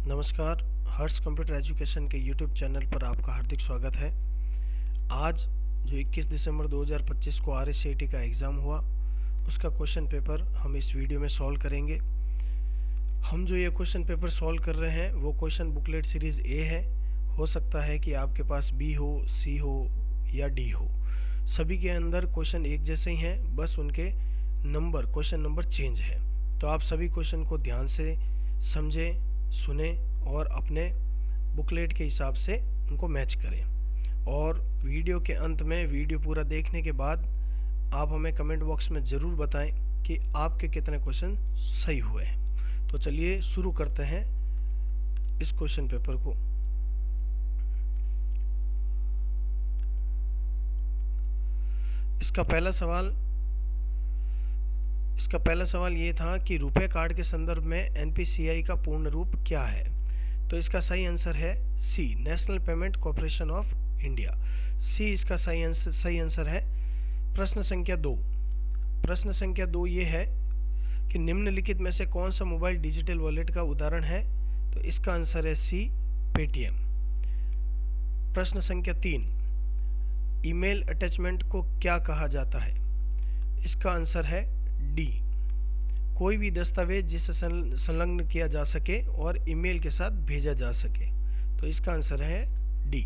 नमस्कार। हर्ष computer education के YouTube channel पर आपका हार्दिक स्वागत है। आज जो 21 दिसंबर 2025 को RSCIT का एग्ज़ाम हुआ, उसका क्वेश्चन पेपर हम इस वीडियो में सॉल्व करेंगे। हम जो ये क्वेश्चन पेपर सॉल्व कर रहे हैं वो क्वेश्चन बुकलेट सीरीज़ ए है। हो सकता है कि आपके पास बी हो, सी हो या डी हो। सभी के अंदर क्वेश्चन एक जैसे ही हैं, बस उनके क्वेश्चन नंबर चेंज है। तो आप सभी क्वेश्चन को ध्यान से समझें, सुने और अपने बुकलेट के हिसाब से उनको मैच करें। और वीडियो के अंत में वीडियो पूरा देखने के बाद आप हमें कमेंट बॉक्स में ज़रूर बताएं कि आपके कितने क्वेश्चन सही हुए हैं। तो चलिए शुरू करते हैं इस क्वेश्चन पेपर को। इसका पहला सवाल ये था कि रुपए कार्ड के संदर्भ में एनपीसीआई का पूर्ण रूप क्या है। तो इसका सही आंसर है C, national payment corporation of India. C इसका सही आंसर है। प्रश्न संख्या 2 ये है कि निम्नलिखित में से कौन सा मोबाइल डिजिटल वॉलेट का उदाहरण है। तो इसका आंसर है सी, पेटीएम। प्रश्न संख्या 3, ईमेल अटैचमेंट को क्या कहा जाता है। इसका आंसर है डी, कोई भी दस्तावेज जिसे संलग्न किया जा सके और ईमेल के साथ भेजा जा सके। तो इसका आंसर है डी।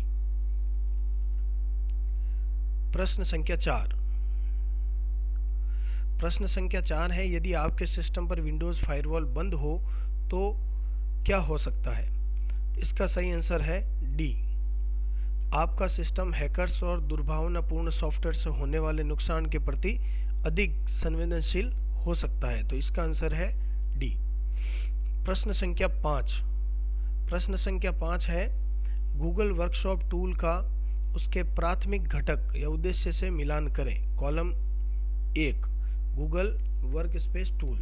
प्रश्न संख्या 4 है, यदि आपके सिस्टम पर विंडोज फायरवॉल बंद हो तो क्या हो सकता है। इसका सही आंसर है डी, आपका सिस्टम हैकर्स और दुर्भावनापूर्ण सॉफ्टवेयर से होने वाले नुकसान के प्रति अधिक संवेदनशील हो सकता है। तो इसका आंसर है डी। प्रश्न संख्या 5 है, गूगल वर्कशॉप टूल का उसके प्राथमिक घटक या उद्देश्य से मिलान करें। Column 1 Google Workspace tool,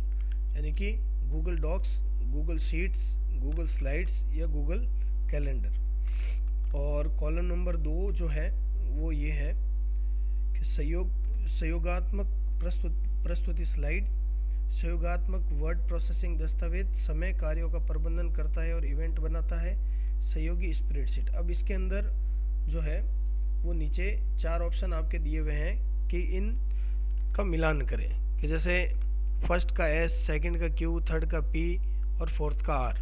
यानी कि Google Docs, Google Sheets, Google Slides या गूगल कैलेंडर। और कॉलम नंबर 2 जो है वो ये है कि सहयोगात्मक प्रस्तुति स्लाइड, सहयोगात्मक वर्ड प्रोसेसिंग दस्तावेज, समय कार्यों का प्रबंधन करता है और इवेंट बनाता है, सहयोगी स्प्रेडशीट। अब इसके अंदर जो है वो नीचे 4 ऑप्शन आपके दिए हुए हैं कि इन का मिलान करें, कि जैसे फर्स्ट का एस, सेकंड का क्यू, थर्ड का पी और फोर्थ का आर।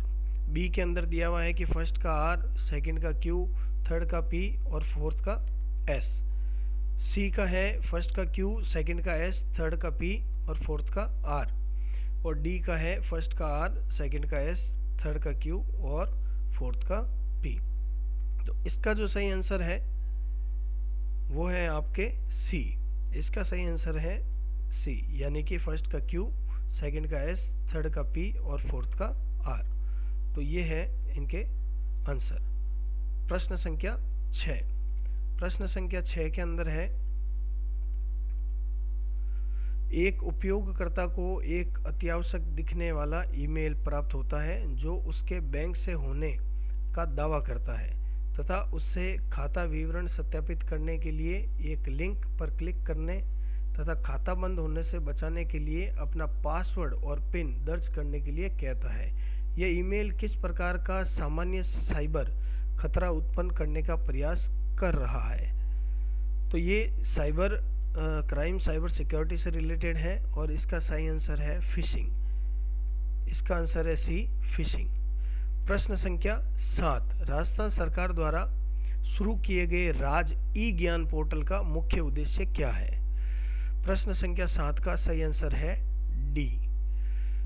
बी के अंदर दिया हुआ है कि फर्स्ट का आर, सेकंड का क्यू, थर्ड का पी और फोर्थ का एस। सी का है फर्स्ट का क्यू, सेकंड का एस, थर्ड का पी और फोर्थ का आर। और डी का है फर्स्ट का आर, सेकंड का एस, थर्ड का क्यू और फोर्थ का पी। तो इसका जो सही आंसर है वो है आपके सी। इसका सही आंसर है सी, यानी कि फर्स्ट का क्यू, सेकंड का एस, थर्ड का पी और फोर्थ का आर। तो ये है इनके आंसर। प्रश्न संख्या 6 के अंदर है, एक उपयोगकर्ता को एक अत्यावश्यक दिखने वाला ईमेल प्राप्त होता है जो उसके बैंक से होने का दावा करता है तथा उससे खाता विवरण सत्यापित करने के लिए एक लिंक पर क्लिक करने तथा खाता बंद होने से बचाने के लिए अपना पासवर्ड और पिन दर्ज करने के लिए कहता है। यह ईमेल किस प्रकार का सामान्य साइबर खतरा उत्पन्न करने का प्रयास कर रहा है। तो ये साइबर क्राइम, साइबर सिक्योरिटी से रिलेटेड है और इसका सही आंसर है फिशिंग। इसका आंसर है सी, फिशिंग। प्रश्न संख्या 7, राजस्थान सरकार द्वारा शुरू किए गए राज ई ज्ञान पोर्टल का मुख्य उद्देश्य क्या है। प्रश्न संख्या 7 का सही आंसर है डी,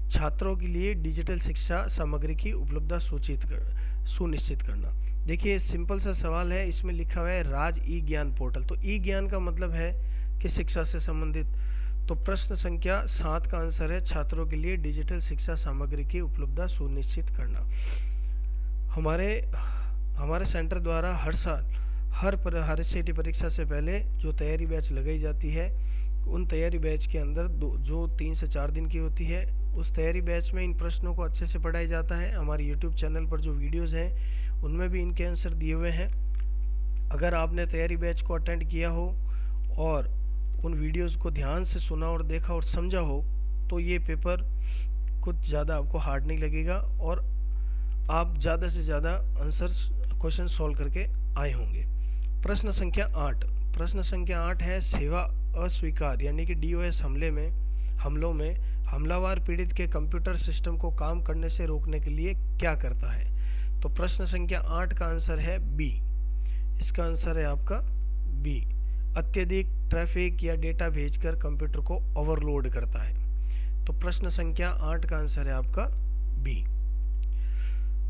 छात्रों के लिए डिजिटल शिक्षा सामग्री की उपलब्धता सुनिश्चित करना। देखिए सिंपल सा सवाल है, इसमें लिखा हुआ है राज ई ज्ञान पोर्टल। तो ई ज्ञान का मतलब है कि शिक्षा से संबंधित। तो प्रश्न संख्या 7 का आंसर है छात्रों के लिए डिजिटल शिक्षा सामग्री की उपलब्धता सुनिश्चित करना। हमारे सेंटर द्वारा हर साल RSCIT परीक्षा से पहले जो तैयारी बैच लगाई जाती है, उन तैयारी बैच के अंदर जो 3 से 4 दिन की होती है, उस तैयारी बैच में इन प्रश्नों को अच्छे से पढ़ाया जाता है। हमारे यूट्यूब चैनल पर जो वीडियोज़ हैं उनमें भी इनके आंसर दिए हुए हैं। अगर आपने तैयारी बैच को अटेंड किया हो और उन वीडियोस को ध्यान से सुना और देखा और समझा हो तो ये पेपर कुछ ज़्यादा आपको हार्ड नहीं लगेगा और आप ज़्यादा से ज़्यादा आंसर क्वेश्चन सॉल्व करके आए होंगे। प्रश्न संख्या 8। प्रश्न संख्या 8 है सेवा अस्वीकार यानी कि DOS हमलों में हमलावर पीड़ित के कंप्यूटर सिस्टम को काम करने से रोकने के लिए क्या करता है। तो प्रश्न संख्या 8 का आंसर है बी। इसका आंसर है आपका बी। अत्यधिक ट्रैफिक या डेटा भेजकर कंप्यूटर को ओवरलोड करता है। तो प्रश्न संख्या 8 का आंसर है आपका बी।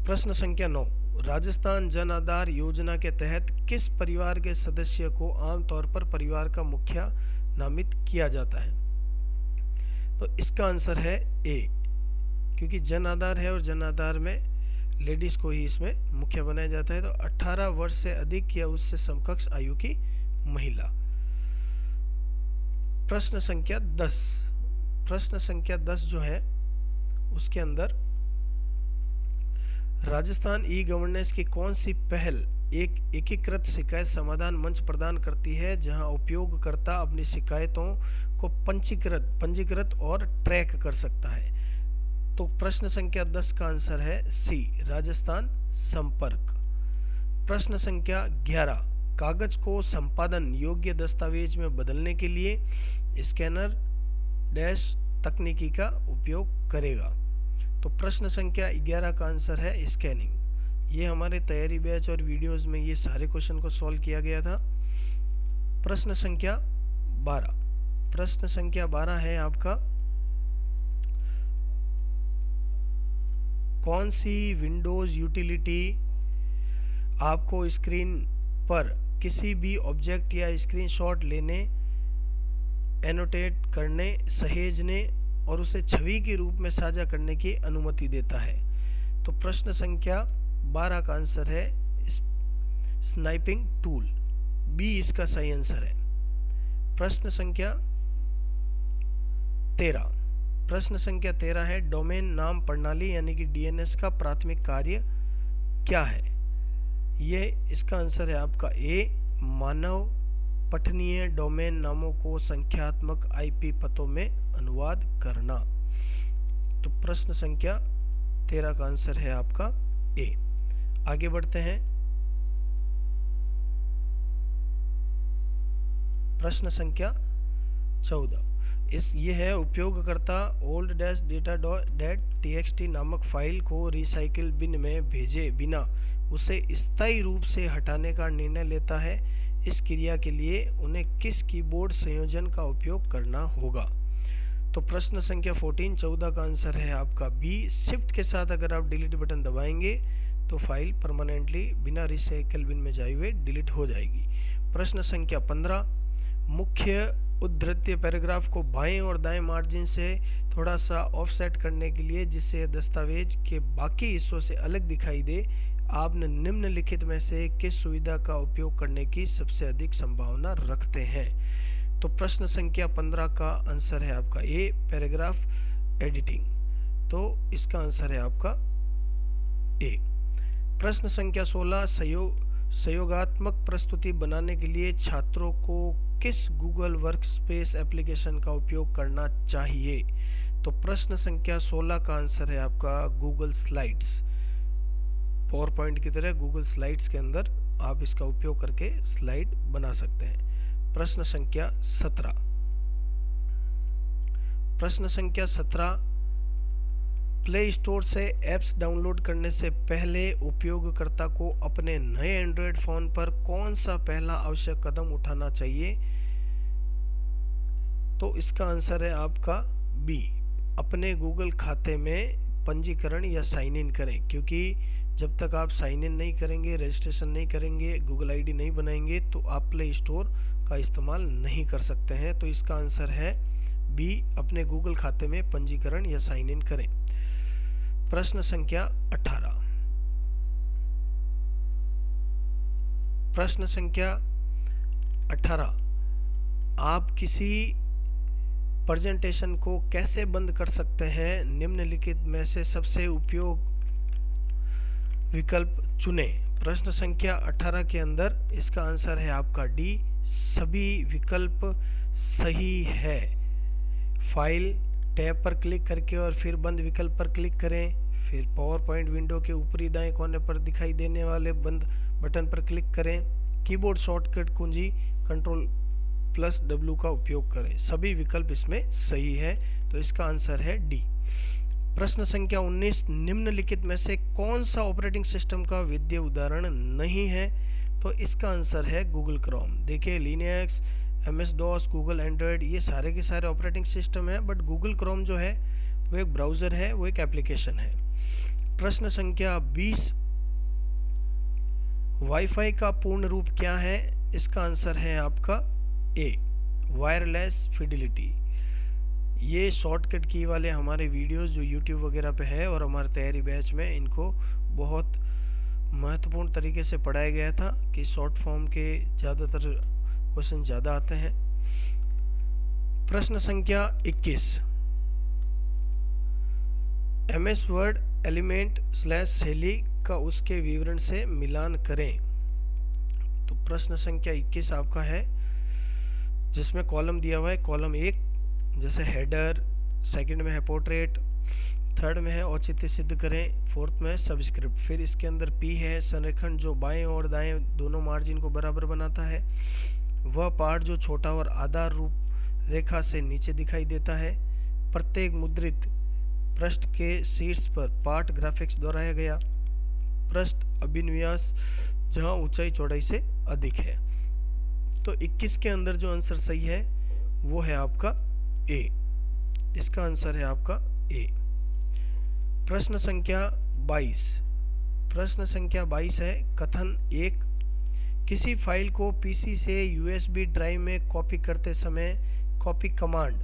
प्रश्न संख्या 9। राजस्थान जन आधार योजना के तहत किस परिवार के सदस्य को आमतौर पर परिवार का मुखिया नामित किया जाता है। तो इसका आंसर है ए, क्योंकि जन आधार है और जन आधार में लेडीज को ही इसमें मुखिया बनाया जाता है। तो 18 वर्ष से अधिक या उससे समकक्ष आयु की महिला। प्रश्न संख्या 10। प्रश्न संख्या 10 जो है उसके अंदर राजस्थान ई गवर्नेंस की कौन सी पहल एक एकीकृत शिकायत समाधान मंच प्रदान करती है जहां उपयोगकर्ता अपनी शिकायतों को पंजीकृत और ट्रैक कर सकता है। तो प्रश्न संख्या 10 का आंसर है सी, राजस्थान संपर्क। प्रश्न संख्या 11। कागज को संपादन योग्य दस्तावेज में बदलने के लिए स्कैनर डैश तकनीकी का उपयोग करेगा। तो प्रश्न संख्या 11 का आंसर है स्कैनिंग। ये हमारे तैयारी बैच और वीडियोस में ये सारे क्वेश्चन को सॉल्व किया गया था। प्रश्न संख्या 12। प्रश्न संख्या 12 है आपका कौन सी विंडोज यूटिलिटी आपको स्क्रीन पर किसी भी ऑब्जेक्ट या स्क्रीनशॉट लेने, एनोटेट करने, सहेजने और उसे छवि के रूप में साझा करने की अनुमति देता है। तो प्रश्न संख्या 12 का आंसर है स्नाइपिंग टूल, बी इसका सही आंसर है। प्रश्न संख्या 13। प्रश्न संख्या 13 है डोमेन नाम प्रणाली यानी कि DNS का प्राथमिक कार्य क्या है। ये इसका आंसर है आपका ए, मानव पठनीय डोमेन नामों को संख्यात्मक IP पतों में अनुवाद करना। तो प्रश्न संख्या 13 का आंसर है आपका ए। आगे बढ़ते हैं। प्रश्न संख्या 14। ये है उपयोगकर्ता old data.txt नामक फाइल को रिसाइकिल बिन में भेजे बिना उसे स्थायी रूप से हटाने का निर्णय लेता है। इस क्रिया के लिए उन्हें किस कीबोर्ड संयोजन का उपयोग करना होगा। तो प्रश्न संख्या 14 का आंसर है आपका बी, शिफ्ट के साथ अगर आप डिलीट बटन दबाएंगे तो फाइल परमानेंटली बिना रिसाइकिल बिन में जाए हुए डिलीट हो जाएगी। प्रश्न संख्या 15। मुख्य उद्धृत्य पैराग्राफ को बाएं और दाएं मार्जिन से थोड़ा सा ऑफसेट करने के लिए जिससे दस्तावेज के बाकी हिस्सों से अलग दिखाई दे, आपने निम्नलिखित में से किस सुविधा का उपयोग करने की सबसे अधिक संभावना रखते हैं। तो प्रश्न संख्या 15 का आंसर है आपका ए, पैराग्राफ एडिटिंग। तो इसका आंसर है आपका ए। प्रश्न संख्या 16। सहयोगात्मक प्रस्तुति बनाने के लिए छात्रों को किस गूगल वर्कस्पेस एप्लीकेशन का उपयोग करना चाहिए। तो प्रश्न संख्या 16 का आंसर है आपका गूगल स्लाइड्स। पावर पॉइंट की तरह गूगल स्लाइड्स के अंदर आप इसका उपयोग करके स्लाइड बना सकते हैं। प्रश्न संख्या 17। प्रश्न संख्या 17। प्ले स्टोर से ऐप्स डाउनलोड करने से पहले उपयोगकर्ता को अपने नए एंड्रॉयड फोन पर कौन सा पहला आवश्यक कदम उठाना चाहिए। तो इसका आंसर है आपका बी, अपने गूगल खाते में पंजीकरण या साइन इन करें, क्योंकि जब तक आप साइन इन नहीं करेंगे, रजिस्ट्रेशन नहीं करेंगे, गूगल ID नहीं बनाएंगे तो आप प्ले स्टोर का इस्तेमाल नहीं कर सकते हैं। तो इसका आंसर है बी, अपने गूगल खाते में पंजीकरण या साइन इन करें। प्रश्न संख्या 18। प्रश्न संख्या 18। आप किसी प्रेजेंटेशन को कैसे बंद कर सकते हैं, निम्नलिखित में से सबसे उपयोग विकल्प चुने। प्रश्न संख्या 18 के अंदर इसका आंसर है आपका डी, सभी विकल्प सही है। फाइल टैब पर क्लिक करके और फिर बंद विकल्प पर क्लिक करें, फिर पावर पॉइंट विंडो के ऊपरी दाएं कोने पर दिखाई देने वाले बंद बटन पर क्लिक करें। कीबोर्ड शॉर्टकट कुंजी Ctrl+W का उपयोग करें। सभी विकल्प इसमें सही है, तो इसका आंसर है डी। प्रश्न संख्या 19, निम्नलिखित में से कौन सा ऑपरेटिंग सिस्टम का विद्यमान उदाहरण नहीं है? तो इसका आंसर है गूगल क्रोम। देखिए Linux, MS DOS, Google Android, ये सारे के सारे ऑपरेटिंग सिस्टम है, बट गूगल क्रोम जो है वो एक ब्राउज़र है, वो एक एप्लीकेशन है। प्रश्न संख्या 20, वाईफाई का पूर्ण रूप क्या है? इसका आंसर है आपका ए, वायरलेस फिडिलिटी। ये शॉर्टकट की वाले हमारे वीडियोस जो YouTube वगैरह पे है और हमारे तैयारी बैच में इनको बहुत महत्वपूर्ण तरीके से पढ़ाया गया था कि शॉर्ट फॉर्म के ज़्यादातर क्वेश्चन ज़्यादा आते हैं। प्रश्न संख्या 21, MS वर्ड एलिमेंट /शैली का उसके विवरण से मिलान करें। तो प्रश्न संख्या 21 आपका है, जिसमें कॉलम दिया हुआ है। कॉलम 1 जैसे हेडर, सेकंड में है पोर्ट्रेट, थर्ड में है औचित्य सिद्ध करें, फोर्थ में है सबस्क्रिप्ट। फिर इसके अंदर P है संरेखण जो बाएं और दाएं दोनों मार्जिन को बराबर बनाता है। वह पार्ट जो छोटा और आधार रूप रेखा से नीचे दिखाई देता है। प्रत्येक मुद्रित पृष्ठ के शीर्ष पर पार्ट ग्राफिक्स दोहराया गया। पृष्ठ अभिन्यास जहां ऊंचाई चौड़ाई से अधिक है। तो 21 के अंदर जो आंसर सही है वो है आपका ए। इसका आंसर है आपका ए। प्रश्न संख्या 22, प्रश्न संख्या 22 है कथन 1, किसी फाइल को PC से USB ड्राइव में कॉपी करते समय कॉपी कमांड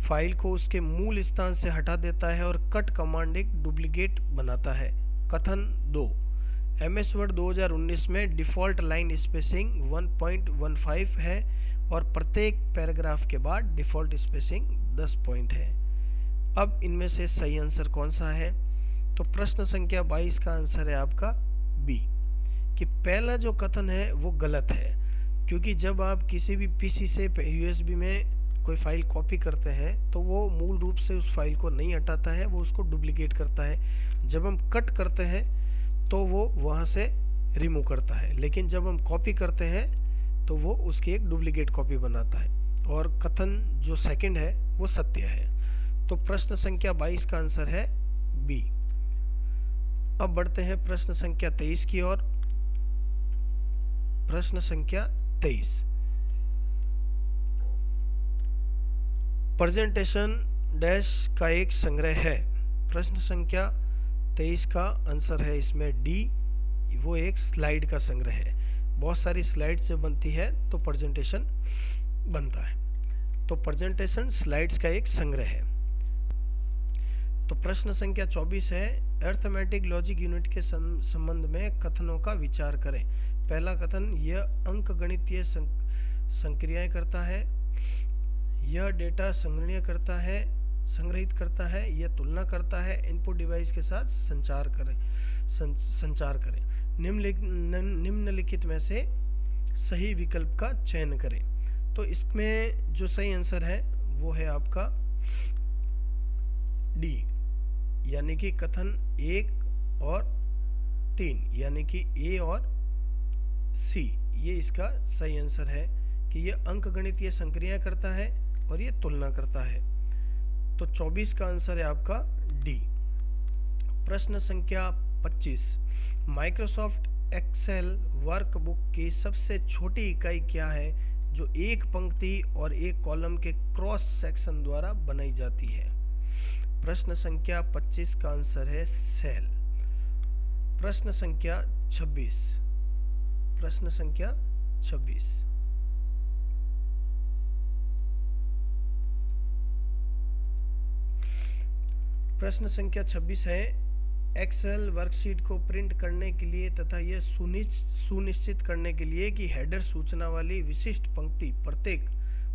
फाइल को उसके मूल स्थान से हटा देता है और कट कमांड एक डुप्लीकेट बनाता है। कथन 2, MS वर्ड 2019 में डिफ़ॉल्ट लाइन स्पेसिंग 1.15 है और प्रत्येक पैराग्राफ के बाद डिफ़ॉल्ट स्पेसिंग 10 पॉइंट है। अब इनमें से सही आंसर कौन सा है? तो प्रश्न संख्या 22 का आंसर है आपका बी, कि पहला जो कथन है वो गलत है, क्योंकि जब आप किसी भी PC से USB में कोई फाइल कॉपी करते हैं तो वो मूल रूप से उस फाइल को नहीं हटाता है, वो उसको डुप्लीकेट करता है। जब हम कट करते हैं तो वो वहाँ से रिमूव करता है, लेकिन जब हम कॉपी करते हैं तो वो उसकी एक डुप्लीकेट कॉपी बनाता है। और कथन जो सेकंड है वो सत्य है। तो प्रश्न संख्या 22 का आंसर है बी। अब बढ़ते हैं प्रश्न संख्या 23 की ओर। प्रश्न संख्या 23, प्रेजेंटेशन डैश का एक संग्रह है। प्रश्न संख्या 23 का आंसर है इसमें डी, वो एक स्लाइड का संग्रह है। बहुत सारी स्लाइड्स जब बनती है तो प्रेजेंटेशन बनता है, तो प्रेजेंटेशन स्लाइड्स का एक संग्रह है। तो प्रश्न संख्या 24 है, अर्थमेटिक लॉजिक यूनिट के संबंध में कथनों का विचार करें। पहला कथन, यह अंकगणितीय संक्रियाएं करता है, यह डेटा संग्रहित करता है, यह तुलना करता है, इनपुट डिवाइस के साथ संचार करें। निम्नलिखित में से सही विकल्प का चयन करें। तो इसमें जो सही आंसर है वो है आपका डी, यानी कि कथन 1 और 3, यानी कि ए और सी, ये इसका सही आंसर है कि ये अंकगणितीय संक्रिया करता है और ये तुलना करता है। तो 24 का आंसर है आपका डी। प्रश्न संख्या 25, माइक्रोसॉफ्ट एक्सेल वर्कबुक की सबसे छोटी इकाई क्या है जो एक पंक्ति और एक कॉलम के क्रॉस सेक्शन द्वारा बनाई जाती है? प्रश्न संख्या 25 का आंसर है सेल। प्रश्न संख्या 26, प्रश्न संख्या 26, प्रश्न संख्या 26 है, एक्सेल वर्कशीट को प्रिंट करने के लिए तथा यह सुनिश्चित करने के लिए कि हेडर सूचना वाली विशिष्ट पंक्ति प्रत्येक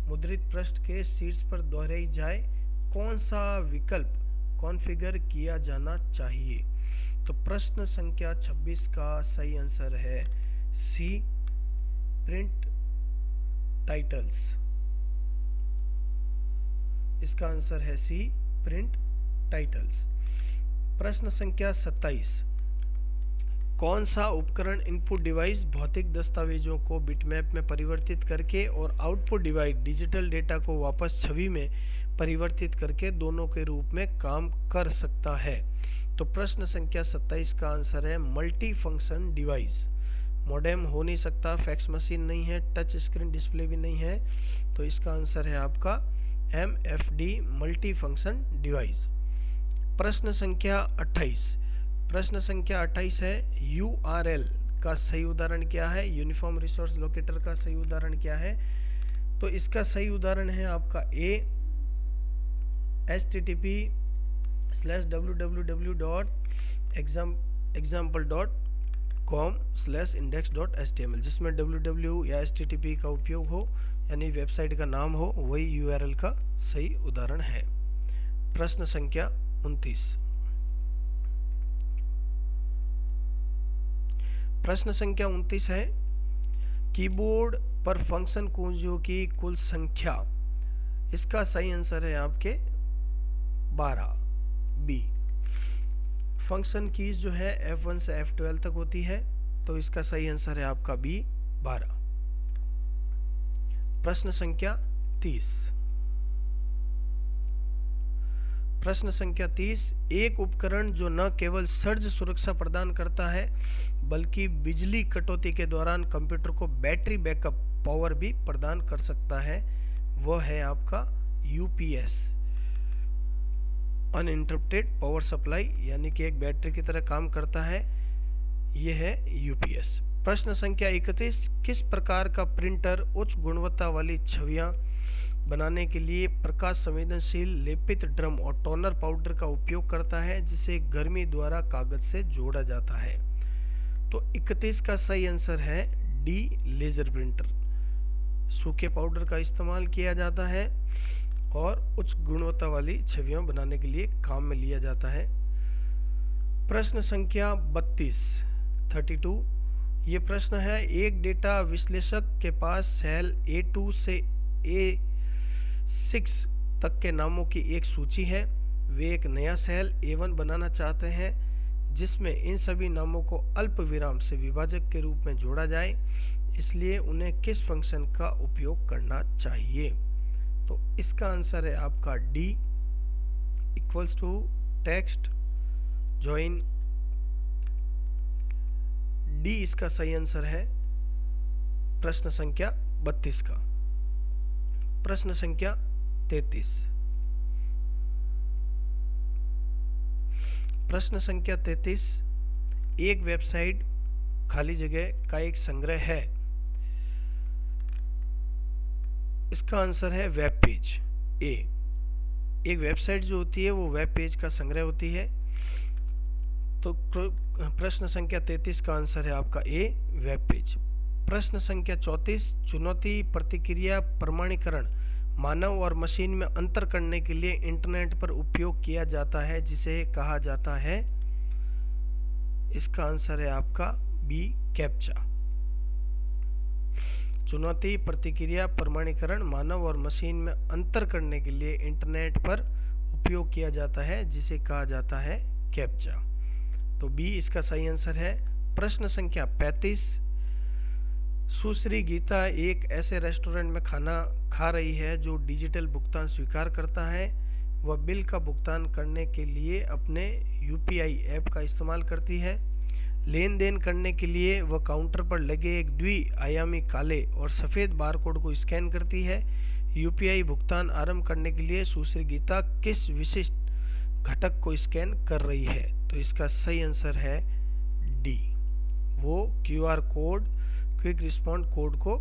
मुद्रित पृष्ठ के शीर्ष पर दोहराई जाए, कौन सा विकल्प कॉन्फ़िगर किया जाना चाहिए? तो प्रश्न संख्या 26 का सही आंसर है सी, प्रिंट टाइटल्स। इसका आंसर है सी, प्रिंट टाइटल्स। प्रश्न संख्या 27, कौन सा उपकरण इनपुट डिवाइस भौतिक दस्तावेजों को बिटमैप में परिवर्तित करके और आउटपुट डिवाइस डिजिटल डेटा को वापस छवि में परिवर्तित करके दोनों के रूप में काम कर सकता है? तो प्रश्न संख्या 27 का आंसर है मल्टी फंक्शन डिवाइस। मॉडेम हो नहीं सकता, फैक्स मशीन नहीं है, टच स्क्रीन डिस्प्ले भी नहीं है, तो इसका आंसर है आपका MFD मल्टी फंक्शन डिवाइस। प्रश्न संख्या 28, प्रश्न संख्या 28 है URL का सही उदाहरण क्या है? यूनिफॉर्म रिसोर्स लोकेटर का सही उदाहरण क्या है? तो इसका सही उदाहरण है आपका A http://example.com/index.html, जिसमें www या http का उपयोग हो, यानी वेबसाइट का नाम हो, वही URL का सही उदाहरण है। प्रश्न संख्या 29, प्रश्न संख्या 29 है कीबोर्ड पर फंक्शन कुंजियों की कुल संख्या। इसका सही आंसर है आपके 12 B। फंक्शन कीज जो है F1 से F12 तक होती है, तो इसका सही आंसर है आपका B 12। प्रश्न संख्या 30, प्रश्न संख्या 30, एक उपकरण जो न केवल सर्ज सुरक्षा प्रदान करता है बल्कि बिजली कटौती के दौरान कंप्यूटर को बैटरी बैकअप पावर भी प्रदान कर सकता है, वह है आपका UPS, अनइंटरप्टेड पावर सप्लाई, यानी कि एक बैटरी की तरह काम करता है, यह है UPS। प्रश्न संख्या 31, किस प्रकार का प्रिंटर उच्च गुणवत्ता वाली छवियां बनाने के लिए प्रकाश संवेदनशील लेपित ड्रम और टोनर पाउडर का उपयोग करता है, जिसे गर्मी द्वारा कागज से जोड़ा जाता है? तो 31 का सही आंसर है D लेजर प्रिंटर। सूखे पाउडर का इस्तेमाल किया जाता है और उच्च गुणवत्ता वाली छवियां बनाने के लिए काम में लिया जाता है। प्रश्न संख्या 32 ये प्रश्न है, एक डेटा विश्लेषक के पास सेल A2 से A6 तक के नामों की एक सूची है। वे एक नया सेल A1 बनाना चाहते हैं जिसमें इन सभी नामों को अल्प विराम से विभाजक के रूप में जोड़ा जाए, इसलिए उन्हें किस फंक्शन का उपयोग करना चाहिए? तो इसका आंसर है आपका D equals to text join. D इसका सही आंसर है प्रश्न संख्या 32 का। प्रश्न संख्या 33, प्रश्न संख्या 33, एक वेबसाइट खाली जगह का एक संग्रह है, इसका आंसर है वेब पेज A। एक वेबसाइट जो होती है वो वेब पेज का संग्रह होती है, तो प्रश्न संख्या 33 का आंसर है आपका A वेब पेज। प्रश्न संख्या 34, चुनौती प्रतिक्रिया प्रमाणीकरण मानव और मशीन में अंतर करने के लिए इंटरनेट पर उपयोग किया जाता है, जिसे कहा जाता है? इसका आंसर है आपका B कैप्चा। चुनौती प्रतिक्रिया प्रमाणीकरण मानव और मशीन में अंतर करने के लिए इंटरनेट पर उपयोग किया जाता है, जिसे कहा जाता है कैप्चा। तो B इसका सही आंसर है। प्रश्न संख्या 35, सुश्री गीता एक ऐसे रेस्टोरेंट में खाना खा रही है जो डिजिटल भुगतान स्वीकार करता है। वह बिल का भुगतान करने के लिए अपने UPI ऐप का इस्तेमाल करती है। लेन देन करने के लिए वह काउंटर पर लगे एक द्विआयामी काले और सफ़ेद बारकोड को स्कैन करती है। UPI भुगतान आरंभ करने के लिए सुश्री गीता किस विशिष्ट घटक को स्कैन कर रही है? तो इसका सही आंसर है D, वो QR code, quick respond code को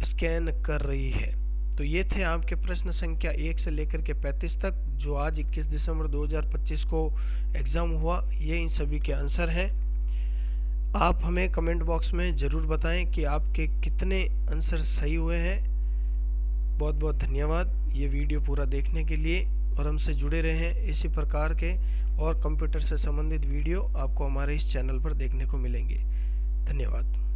स्कैन कर रही है। तो ये थे आपके प्रश्न संख्या 1 से लेकर के 35 तक, जो आज 21 दिसंबर 2025 को एग्ज़ाम हुआ। ये इन सभी के आंसर हैं। आप हमें कमेंट बॉक्स में ज़रूर बताएं कि आपके कितने आंसर सही हुए हैं। बहुत बहुत धन्यवाद ये वीडियो पूरा देखने के लिए, और हमसे जुड़े रहें। इसी प्रकार के और कंप्यूटर से संबंधित वीडियो आपको हमारे इस चैनल पर देखने को मिलेंगे। धन्यवाद।